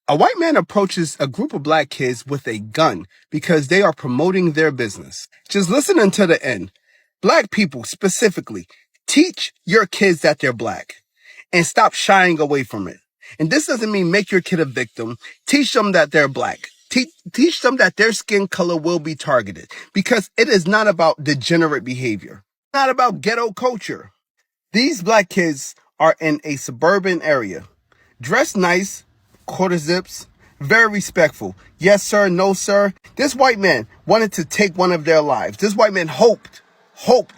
A white man approaches a group of black kids with a gun because they are promoting their business. Just listen until the end. Black people specifically, teach your kids that they're black and stop shying away from it. And this doesn't mean make your kid a victim. Teach them that they're black. Teach them that their skin color will be targeted because it is not about degenerate behavior. It's not about ghetto culture. These black kids are in a suburban area. Dressed nice, quarter zips, very respectful. Yes, sir, no, sir. This white man wanted to take one of their lives. This white man hoped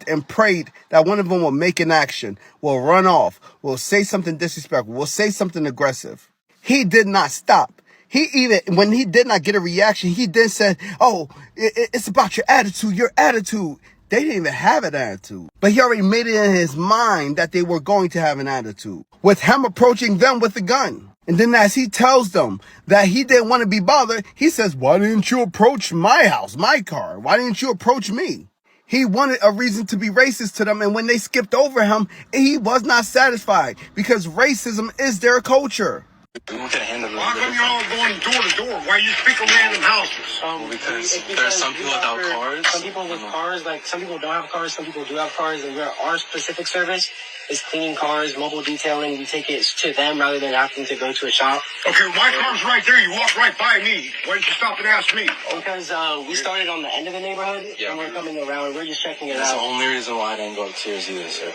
and prayed that one of them will make an action, will run off, will say something disrespectful, will say something aggressive. He did not stop. When he did not get a reaction, he then said, oh, it's about your attitude, your attitude. They didn't even have an attitude. But he already made it in his mind that they were going to have an attitude, with him approaching them with a gun. And then as he tells them that he didn't want to be bothered, he says, why didn't you approach my house, my car? Why didn't you approach me? He wanted a reason to be racist to them. And when they skipped over him, he was not satisfied because racism is their culture. Why come you all going door to door? Why you pick random houses? Because there's some people without cars. Some people with cars, like some people don't have cars, some people do have cars, and our specific service is cleaning cars, mobile detailing. We take it to them rather than having to go to a shop. Okay, my car's right there. You walk right by me. Why didn't you stop and ask me? Because we started on the end of the neighborhood, and we're coming around. We're just checking it out. That's the only reason why I didn't go upstairs either, sir.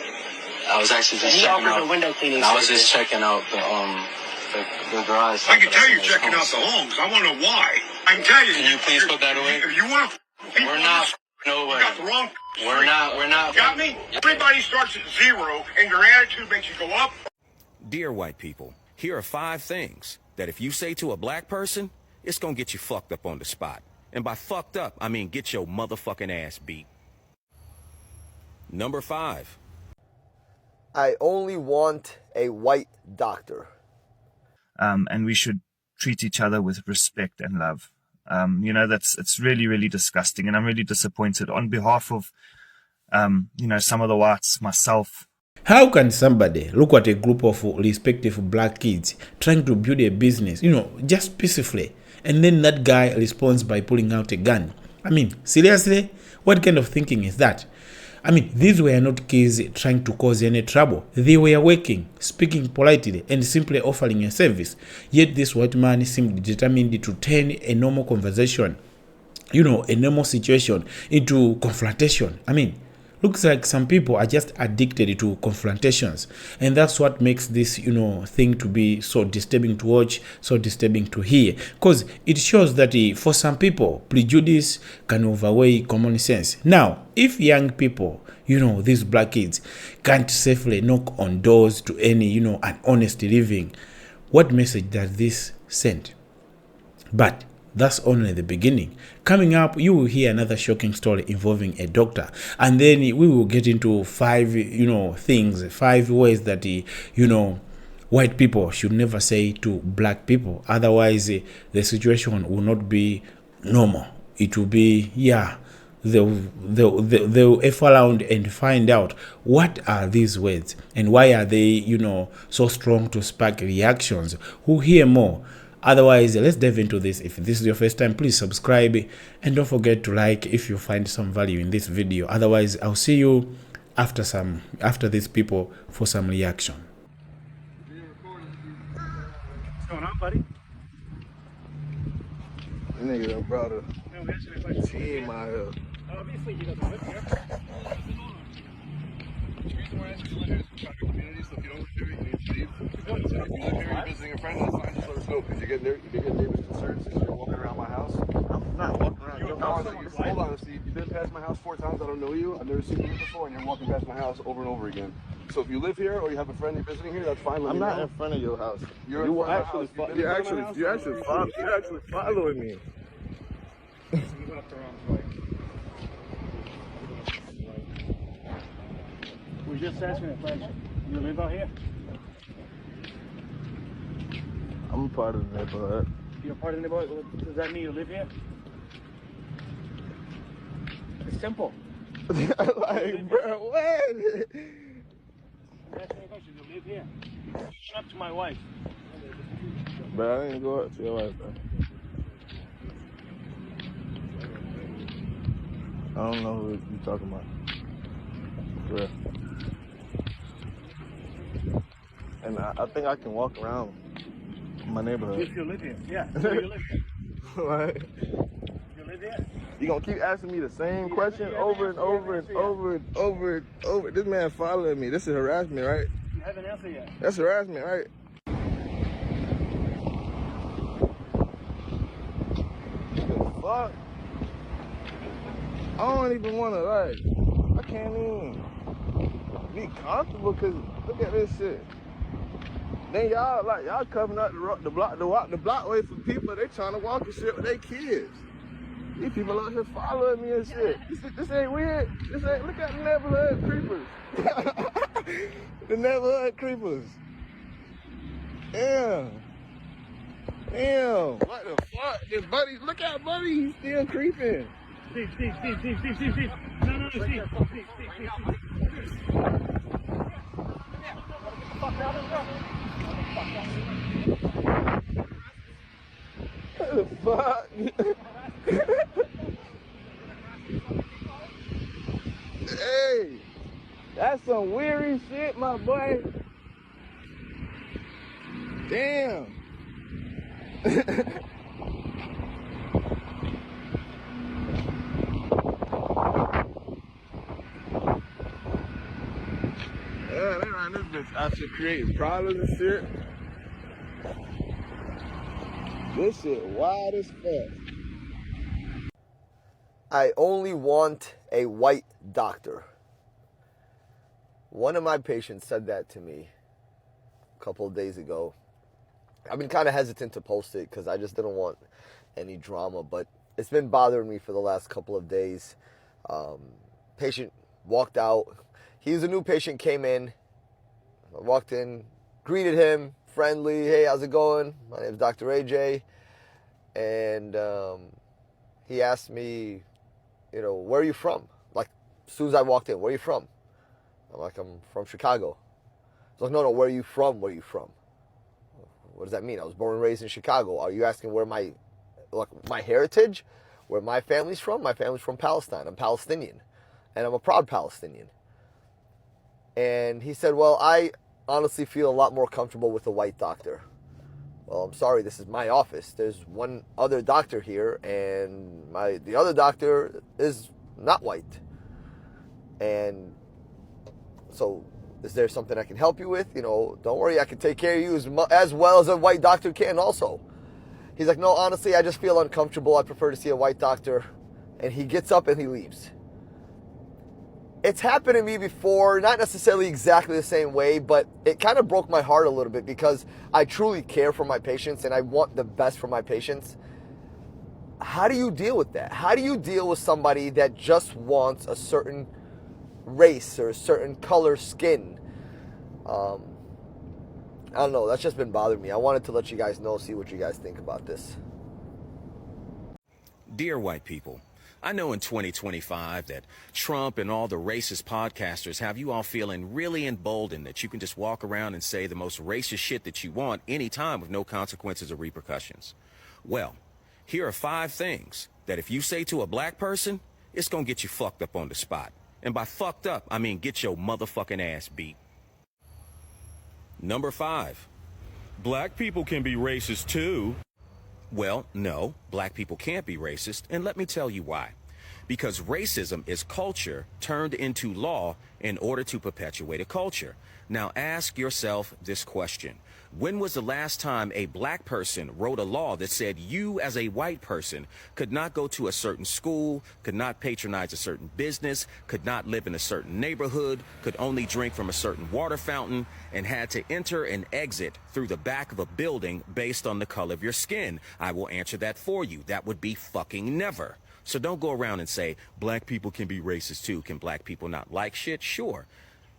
I was actually just checking out the window cleaning. I was just checking out the garage. I can tell you're checking out the homes. I want to know why. I can tell you. Can you please put that away? If you want to, we're not. No way. You got the wrong. We're not. Got me? Everybody starts at zero, and your attitude makes you go up. Dear white people, here are 5 things that if you say to a black person, it's gonna get you fucked up on the spot. And by fucked up, I mean get your motherfucking ass beat. Number 5. I only want a white doctor. And we should treat each other with respect and love. It's really, really disgusting. And I'm really disappointed on behalf of, some of the whites, myself. How can somebody look at a group of respective black kids trying to build a business, just peacefully, and then that guy responds by pulling out a gun? I mean, seriously? What kind of thinking is that? I mean, these were not kids trying to cause any trouble. They were working, speaking politely, and simply offering a service. Yet this white man seemed determined to turn a normal conversation, a normal situation into confrontation. I mean, looks like some people are just addicted to confrontations. And that's what makes this, thing to be so disturbing to watch, so disturbing to hear. Because it shows that for some people, prejudice can overweigh common sense. Now, if young people, these black kids, can't safely knock on doors to any, an honest living, what message does this send? But that's only the beginning. Coming up, you will hear another shocking story involving a doctor. And then we will get into 5, things, 5 ways that, white people should never say to black people. Otherwise, the situation will not be normal. It will be, they'll F around and find out what are these words and why are they, so strong to spark reactions. We'll hear more. Otherwise, let's dive into this. If this is your first time, please subscribe and don't forget to like if you find some value in this video. Otherwise, I'll see you after these people for some reaction. What's going on, buddy? Nigga, brother. He ain't my Obviously, he doesn't live here. The reason why I asked you to live here is for private community, so if you don't live here, you need to leave. If you live here, you're visiting a friend, that's fine, just let us know, because you get neighbors concerned since you're walking around my house. I'm not walking around. Hold on, Steve. You've been past my house 4 times, I don't know you, I've never seen you before, and you're walking past my house over and over again. So if you live here, or you have a friend you're visiting here, that's fine. I'm not in front of your house. You're actually following me. You left the wrong way. We're just asking a question. You live out here? I'm a part of the neighborhood. You're part of the neighborhood? Does that mean you live here? It's simple. Like, bro, what? I'm asking a question. You live here? Shut up to my wife. But I didn't go up to your wife, bro. I don't know who you talking about. For real. And I think I can walk around my neighborhood. If you live here, yeah. So you live here. Right. You live here? You gonna keep asking me the same question over and over and over and over and over. This man following me. This is harassment, right? You haven't answered yet. That's harassment, right? The fuck? I don't even wanna I can't even be comfortable because look at this shit. Then y'all coming up the blockway for people. They trying to walk and shit with their kids. These people out here following me and shit. This ain't weird. Look at the neighborhood creepers. The neighborhood creepers. Damn. What the fuck? This Buddy, look at Buddy. He's still creeping. Steve. No, Steve. What the fuck? Hey, that's some weary shit, my boy. Damn. Yeah, they ran this bitch out to create problems and shit. This shit wild as fuck. I only want a white doctor. One of my patients said that to me a couple of days ago. I've been kind of hesitant to post it because I just didn't want any drama, but it's been bothering me for the last couple of days. Patient walked out. He's a new patient, came in. I walked in, greeted him, friendly. Hey, how's it going? My name is Dr. AJ. And he asked me, where are you from? Like, as soon as I walked in, where are you from? I'm like, I'm from Chicago. He's like, no, where are you from? Where are you from? What does that mean? I was born and raised in Chicago. Are you asking where my heritage, where my family's from? My family's from Palestine. I'm Palestinian, and I'm a proud Palestinian. And he said, well, I honestly feel a lot more comfortable with a white doctor. Well, I'm sorry, this is my office. There's one other doctor here, and the other doctor is not white. And so, is there something I can help you with? Don't worry, I can take care of you as well as a white doctor can also. He's like, no, honestly, I just feel uncomfortable. I prefer to see a white doctor. And he gets up and he leaves. It's happened to me before, not necessarily exactly the same way, but it kind of broke my heart a little bit because I truly care for my patients and I want the best for my patients. How do you deal with that? How do you deal with somebody that just wants a certain race or a certain color skin? I don't know. That's just been bothering me. I wanted to let you guys know, see what you guys think about this. Dear white people, I know in 2025 that Trump and all the racist podcasters have you all feeling really emboldened that you can just walk around and say the most racist shit that you want anytime with no consequences or repercussions. Well, here are 5 things that if you say to a black person, it's gonna get you fucked up on the spot. And by fucked up, I mean get your motherfucking ass beat. Number 5, black people can be racist too. Well, no, black people can't be racist, and let me tell you why. Because racism is culture turned into law in order to perpetuate a culture. Now ask yourself this question. When was the last time a black person wrote a law that said you as a white person could not go to a certain school, could not patronize a certain business, could not live in a certain neighborhood, could only drink from a certain water fountain, and had to enter and exit through the back of a building based on the color of your skin? I will answer that for you. That would be fucking never. So don't go around and say, black people can be racist too. Can black people not like shit? Sure.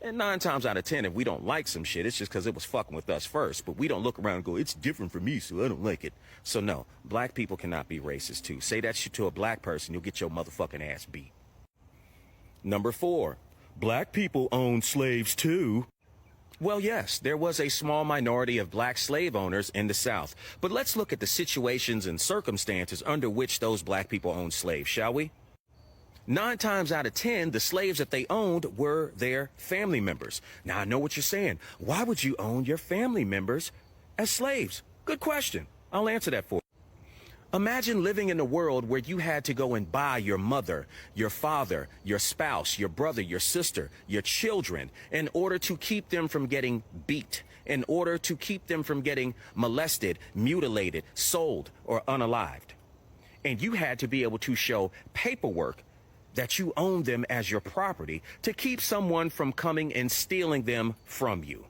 And 9 times out of 10, if we don't like some shit, it's just because it was fucking with us first. But we don't look around and go, it's different from me, so I don't like it. So no, black people cannot be racist too. Say that shit to a black person, you'll get your motherfucking ass beat. Number 4, black people own slaves too. Well, yes, there was a small minority of black slave owners in the South. But let's look at the situations and circumstances under which those black people owned slaves, shall we? 9 times out of 10, the slaves that they owned were their family members. Now, I know what you're saying. Why would you own your family members as slaves? Good question. I'll answer that for you. Imagine living in a world where you had to go and buy your mother, your father, your spouse, your brother, your sister, your children in order to keep them from getting beat, in order to keep them from getting molested, mutilated, sold, or unalived. And you had to be able to show paperwork that you owned them as your property to keep someone from coming and stealing them from you.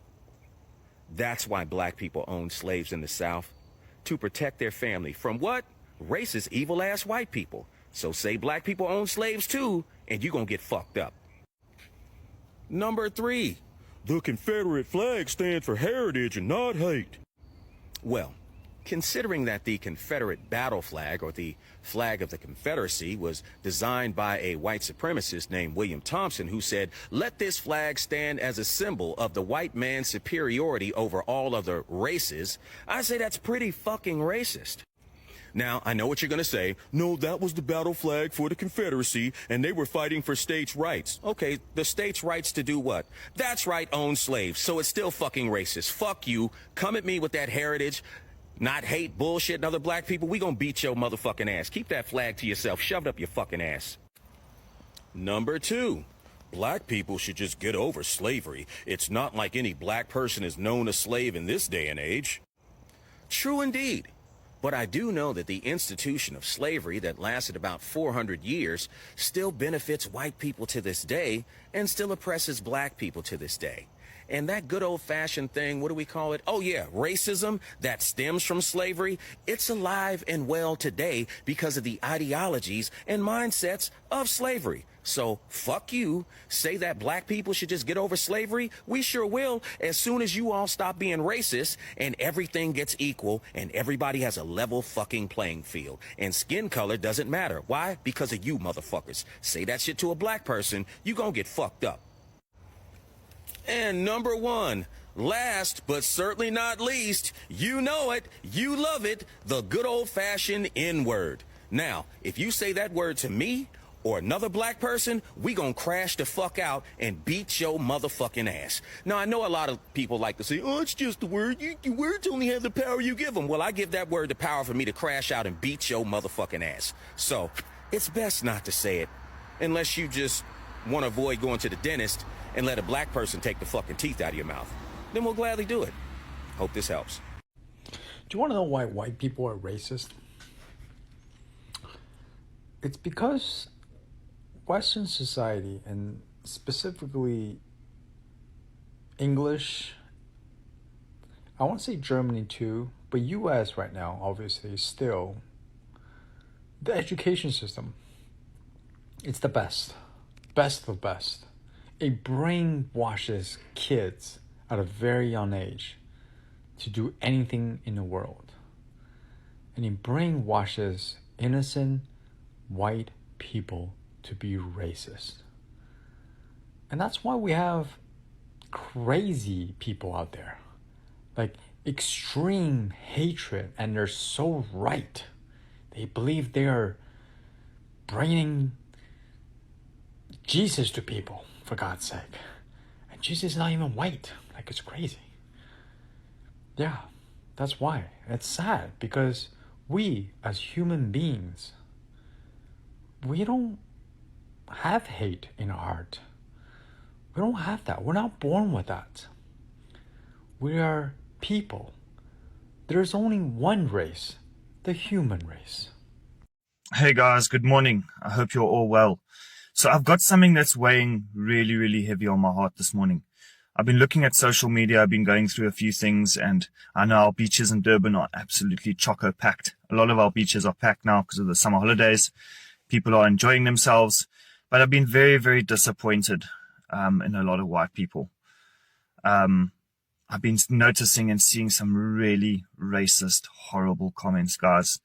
That's why black people owned slaves in the South, to protect their family from what? Racist, evil-ass white people. So say black people own slaves too, and you're gonna get fucked up. Number 3, the Confederate flag stands for heritage and not hate. Well, considering that the Confederate battle flag, or the flag of the Confederacy, was designed by a white supremacist named William Thompson, who said, "Let this flag stand as a symbol of the white man's superiority over all other races," I say that's pretty fucking racist. Now, I know what you're going to say. No, that was the battle flag for the Confederacy, and they were fighting for states' rights. Okay, the states' rights to do what? That's right, own slaves. So it's still fucking racist. Fuck you. Come at me with that heritage, not hate bullshit and other black people. We gonna beat your motherfucking ass. Keep that flag to yourself. Shove it up your fucking ass. Number 2. Black people should just get over slavery. It's not like any black person is known a slave in this day and age. True indeed. But I do know that the institution of slavery that lasted about 400 years still benefits white people to this day and still oppresses black people to this day. And that good old-fashioned thing, what do we call it? Oh, yeah, racism that stems from slavery. It's alive and well today because of the ideologies and mindsets of slavery. So, fuck you. Say that black people should just get over slavery? We sure will, as soon as you all stop being racist and everything gets equal and everybody has a level fucking playing field. And skin color doesn't matter. Why? Because of you motherfuckers. Say that shit to a black person, you gonna get fucked up. And number 1, last but certainly not least, you know it, you love it, the good old-fashioned N-word. Now, if you say that word to me or another black person, we gonna crash the fuck out and beat your motherfucking ass. Now, I know a lot of people like to say, oh, it's just a word. Your words only have the power you give them. Well, I give that word the power for me to crash out and beat your motherfucking ass. So, it's best not to say it unless you just want to avoid going to the dentist and let a black person take the fucking teeth out of your mouth. Then we'll gladly do it. Hope this helps. Do you want to know why white people are racist? It's because Western society, and specifically English, I want to say Germany too, but US right now, obviously, still, the education system, it's the best of the best. It brainwashes kids at a very young age to do anything in the world. And it brainwashes innocent white people to be racist. And that's why we have crazy people out there. Like extreme hatred, and they're so right. They believe they are bringing Jesus to people, for God's sake. And Jesus is not even white. Like, it's crazy. Yeah, that's why. It's sad because we, as human beings, we don't have hate in our heart. We don't have that. We're not born with that. We are people. There's only one race, the human race. Hey guys, good morning. I hope you're all well. So I've got something that's weighing really, really heavy on my heart this morning. I've been looking at social media. I've been going through a few things, and I know our beaches in Durban are absolutely choco-packed. A lot of our beaches are packed now because of the summer holidays. People are enjoying themselves, but I've been very, very disappointed in a lot of white people. I've been noticing and seeing some really racist, horrible comments, guys.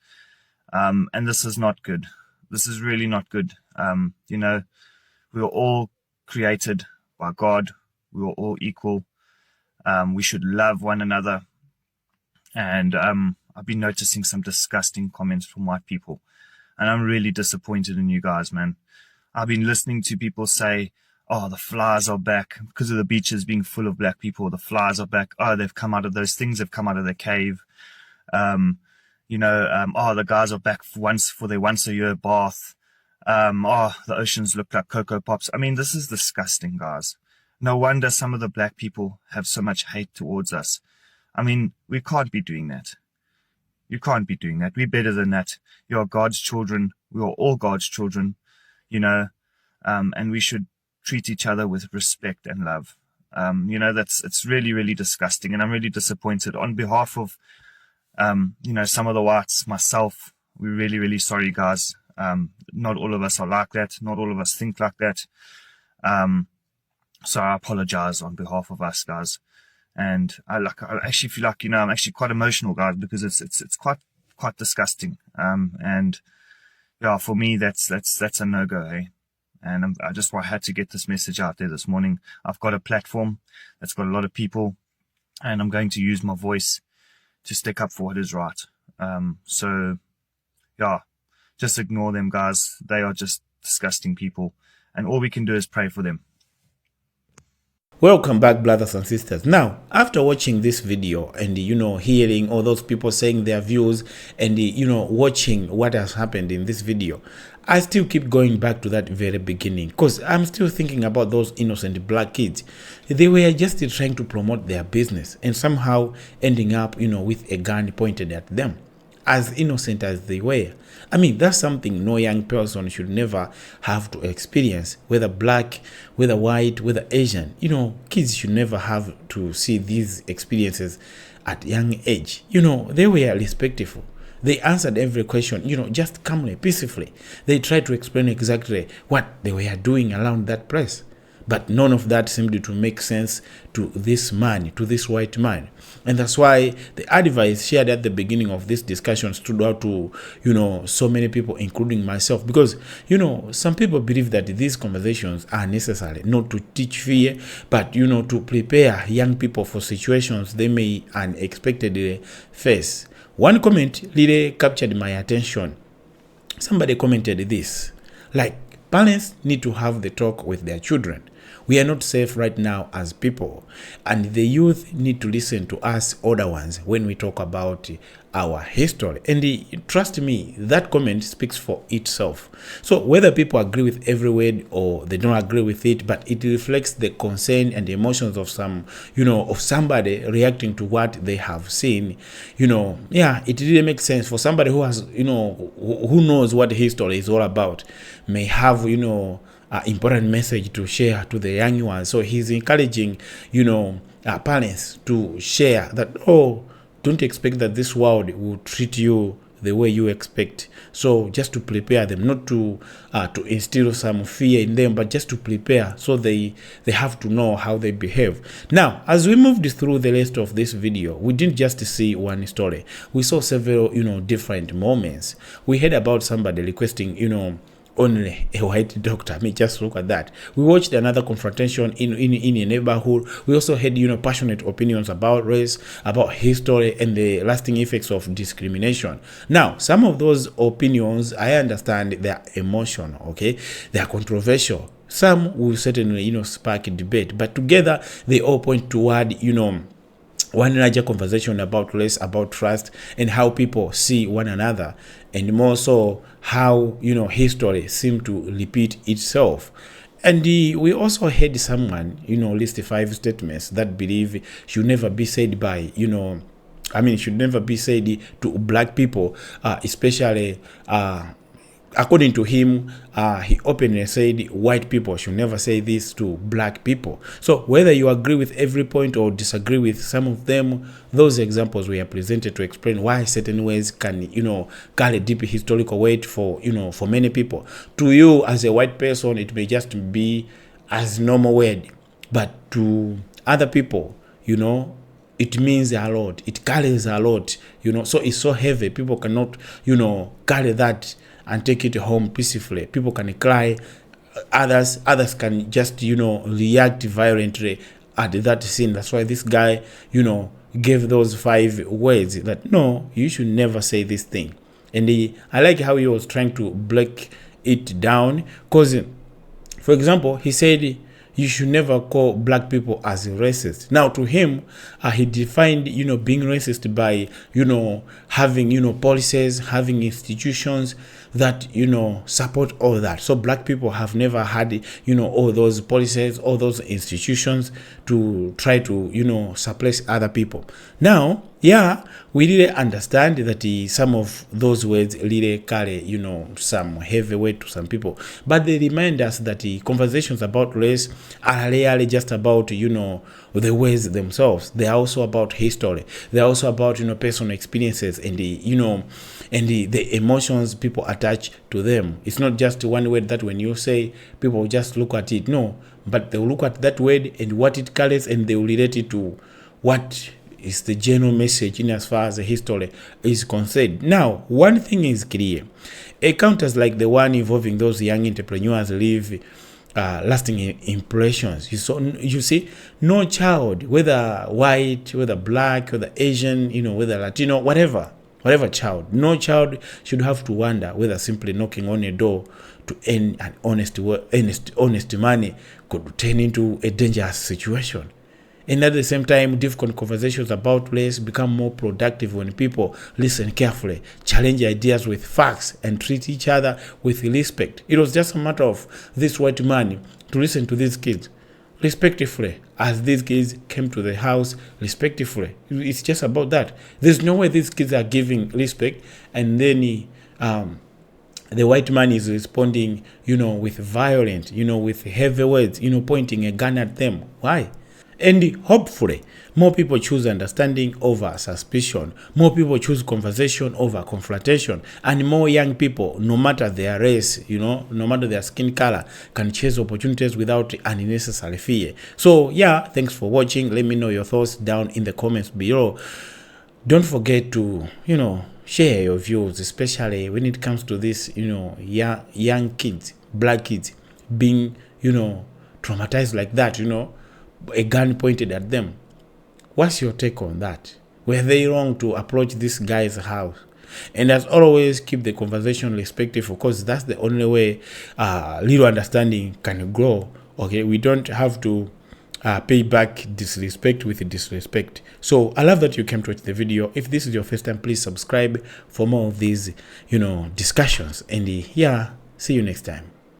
And this is not good. This is really not good. We were all created by God. We were all equal. We should love one another. And I've been noticing some disgusting comments from white people. And I'm really disappointed in you guys, man. I've been listening to people say, oh, the flies are back because of the beaches being full of black people. The flies are back. Oh, they've come out of those things. They've come out of their cave. Oh, the guys are back for their once a year bath. Oh, the oceans look like Cocoa Pops. I mean, this is disgusting, guys. No wonder some of the black people have so much hate towards us. I mean, we can't be doing that. You can't be doing that. We're better than that. You are God's children. We are all God's children, and we should treat each other with respect and love. It's really, really disgusting. And I'm really disappointed on behalf of, some of the whites, myself. We're really, really sorry, guys. Not all of us are like that. Not all of us think like that. So I apologize on behalf of us, guys. And I actually feel like, I'm actually quite emotional, guys, because it's quite disgusting. For me, that's a no-go, eh? And I had to get this message out there this morning. I've got a platform that's got a lot of people, and I'm going to use my voice to stick up for what is right. Just ignore them, guys. They are just disgusting people, and all we can do is pray for them. Welcome back, brothers and sisters. Now, after watching this video and, hearing all those people saying their views and, watching what has happened in this video, I still keep going back to that very beginning because I'm still thinking about those innocent black kids. They were just trying to promote their business and somehow ending up, with a gun pointed at them. As innocent as they were. I mean, that's something no young person should never have to experience, whether black, whether white, whether Asian. Kids should never have to see these experiences at young age. They were respectful. They answered every question, just calmly, peacefully. They tried to explain exactly what they were doing around that place. But none of that seemed to make sense to this man, to this white man. And that's why the advice shared at the beginning of this discussion stood out to, so many people, including myself. Because, some people believe that these conversations are necessary, not to teach fear, but, to prepare young people for situations they may unexpectedly face. One comment really captured my attention. Somebody commented this, parents need to have the talk with their children. We are not safe right now as people, and the youth need to listen to us older ones when we talk about our history. And trust me, that comment speaks for itself. So whether people agree with every word or they don't agree with it, but it reflects the concern and the emotions of of somebody reacting to what they have seen. It really makes sense for somebody who has, who knows what history is all about, may have, important message to share to the young ones. So he's encouraging, parents to share that, don't expect that this world will treat you the way you expect. So just to prepare them, not to instill some fear in them, but just to prepare so they have to know how they behave. Now, as we moved through the rest of this video, we didn't just see one story. We saw several, different moments. We heard about somebody requesting, only a white doctor. I mean, just look at that. We watched another confrontation in a neighborhood. We also had, passionate opinions about race, about history, and the lasting effects of discrimination. Now, some of those opinions, I understand they're emotional, okay? They are controversial. Some will certainly, spark a debate, but together they all point toward, one larger conversation about race, about trust, and how people see one another, and more so how history seems to repeat itself. And we also heard someone list 5 statements that believe should never be said by should never be said to black people, especially according to him, he openly said white people should never say this to black people. So whether you agree with every point or disagree with some of them, those examples were presented to explain why certain ways can, carry deep historical weight for, for many people. To you as a white person, it may just be as normal word, but to other people, it means a lot. It carries a lot, so it's so heavy. People cannot, carry that and take it home peacefully. People can cry. Others can just, react violently at that scene. That's why this guy, gave those 5 words that no, you should never say this thing. And I like how he was trying to break it down, because, for example, he said you should never call black people as racist. Now, to him, he defined, being racist by, having, policies, having institutions that, support all that. So black people have never had, all those policies, all those institutions to try to, suppress other people. Now, yeah, we really understand that some of those words really carry, some heavy weight to some people. But they remind us that conversations about race are rarely just about, the words themselves. They are also about history. They are also about, personal experiences and the emotions people attach to them. It's not just one word that when you say, people just look at it. No, but they'll look at that word and what it carries, and they will relate it to what is the general message in as far as the history is concerned. Now, one thing is clear. Encounters like the one involving those young entrepreneurs leave lasting impressions. You see, no child, whether white, whether black, whether Asian, whether Latino, whatever child, no child should have to wonder whether simply knocking on a door to earn an honest money could turn into a dangerous situation. And at the same time, difficult conversations about race become more productive when people listen carefully, challenge ideas with facts, and treat each other with respect. It was just a matter of this white man to listen to these kids respectfully, as these kids came to the house respectfully. It's just about that. There's no way these kids are giving respect, and then the white man is responding, with violent, with heavy words, pointing a gun at them. Why? And hopefully, more people choose understanding over suspicion. More people choose conversation over confrontation. And more young people, no matter their race, no matter their skin color, can chase opportunities without unnecessary fear. So, yeah, thanks for watching. Let me know your thoughts down in the comments below. Don't forget to, share your views, especially when it comes to this, young kids, black kids, being, traumatized like that, a gun pointed at them. What's your take on that? Were they wrong to approach this guy's house? And as always, keep the conversation respectful, because that's the only way little understanding can grow. Okay, we don't have to pay back disrespect with disrespect. So I love that you came to watch the video. If this is your first time, please subscribe for more of these, discussions. And yeah, see you next time.